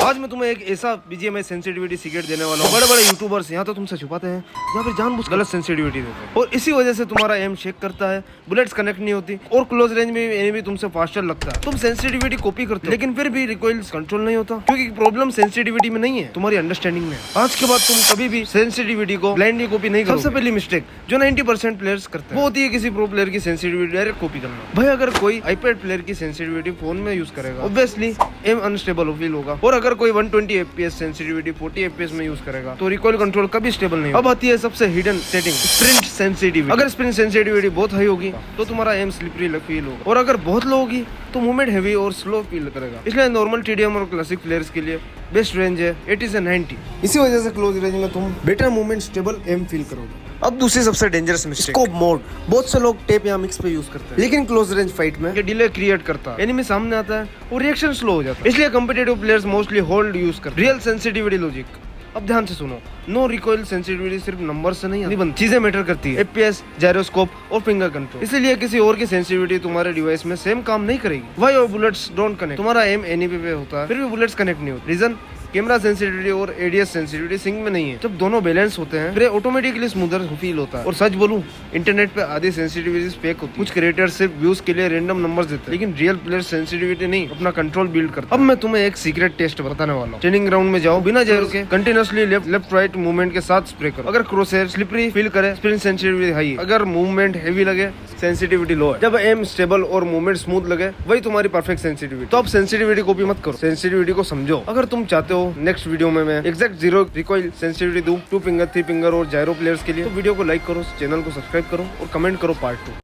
आज मैं तुम्हें एक ऐसा BGMI सेंसिटिविटी सीक्रेट देने वाला हूँ। बड़े बड़े यूट्यूबर्स यहाँ तो तुमसे छुपाते हैं, यहाँ पे जानबूझ गलत सेंसिटिविटी देते हैं और इसी वजह से तुम्हारा एम शेक करता है, बुलेट्स कनेक्ट नहीं होती और क्लोज रेंज में एनिमी तुमसे फास्टर लगता है। तुम सेंसिटिविटी कॉपी करते हो लेकिन फिर भी रिकॉइल कंट्रोल नहीं होता, क्योंकि प्रॉब्लम सेंसिटिविटी में नहीं है, तुम्हारी अंडरस्टैंडिंग में। आज के बाद तुम कभी भी सेंसिटिविटी को ब्लाइंडली कॉपी नहीं करो। सबसे पहली मिस्टेक जो 90% प्लेयर्स करते हैं वो होती है किसी प्रो प्लेयर की सेंसिटिविटी डायरेक्ट कॉपी करना। भाई अगर कोई iPad प्लेयर की सेंसिटिविटी फोन में यूज करेगा ऑब्वियसली एम अनस्टेबल फील होगा, और अगर कोई 120 FPS सेंसिटिविटी 40 FPS में यूज करेगा तो रिकॉइल कंट्रोल कभी स्टेबल नहीं होगा। अब आती है सबसे हिडन सेटिंग, स्प्रिंट सेंसिटिविटी। अगर स्प्रिंट सेंसिटिविटी बहुत हाई होगी तो तुम्हारा एम स्लिपरी फील होगा, और अगर बहुत लो होगी तो मूवमेंट हैवी और स्लो फील करेगा। इसलिए नॉर्मल TDM और क्लासिक प्लेयर्स के लिए बेस्ट रेंज है 80 से 90। इसी वजह से क्लोज रेंज में तुम better movement stable M feel करोगे। अब दूसरी सबसे डेंजरस मिस्टेक, स्कोप मोड। बहुत से लोग टेप या मिक्स पे यूज करते हैं, लेकिन क्लोज रेंज फाइट में ये डिले क्रिएट करता है, एनिमी सामने आता है और रिएक्शन स्लो हो जाता है। इसलिए competitive players mostly hold use करते हैं। रियल सेंसिटिविटी लॉजिक, अब ध्यान से सुनो, नो रिकॉइल सेंसिटिविटी सिर्फ नंबर से नहीं बनती, चीजें मैटर करती है, FPS, जायरोस्कोप और फिंगर कंट्रोल। इसलिए किसी और की सेंसिटिविटी तुम्हारे डिवाइस में सेम काम नहीं करेगी। Why your bullets don't connect, तुम्हारा एम एनिमी पे होता है फिर भी बुलेट्स कनेक्ट नहीं होते। रीजन, कैमरा सेंसिटिविटी और ADS सेंसिटिविटी सिंक में नहीं है। जब दोनों बैलेंस होते हैं फिर ऑटोमेटिकली स्मूथर फील होता है। और सच बोलूं, इंटरनेट पे आधी सेंसिटिविटी फेक होती है। कुछ क्रिएटर्स सिर्फ व्यूज के लिए रैंडम नंबर्स देते हैं, लेकिन रियल प्लेयर सेंसिटिविटी नहीं, अपना कंट्रोल बिल्ड करता है। अब मैं तुम्हें एक सीक्रेट टेस्ट बताने वाला हूँ। ट्रेनिंग ग्राउंड में जाओ, बिना जायरो के कंटिन्यूअसली लेफ्ट राइट मूवमेंट के साथ स्प्रे करो। अगर क्रॉसहेयर स्लिपरी फील करे, स्प्रिंट सेंसिटिविटी हाई है। अगर मूवमेंट हैवी लगे, सेंसिटिविटी लो है। जब एम स्टेबल और मूवमेंट स्मूथ लगे, वही तुम्हारी परफेक्ट सेंसिटिविटी। तो अब सेंसिटिविटी कॉपी मत करो, सेंसिटिविटी को समझो। अगर तुम चाहते हो नेक्स्ट वीडियो में मैं एग्जैक्ट 0 रिकॉइल सेंसिटिविटी दूं 2 फिंगर 3 फिंगर और जायरो प्लेयर्स के लिए, तो वीडियो को लाइक करो, चैनल को सब्सक्राइब करो और कमेंट करो पार्ट 2।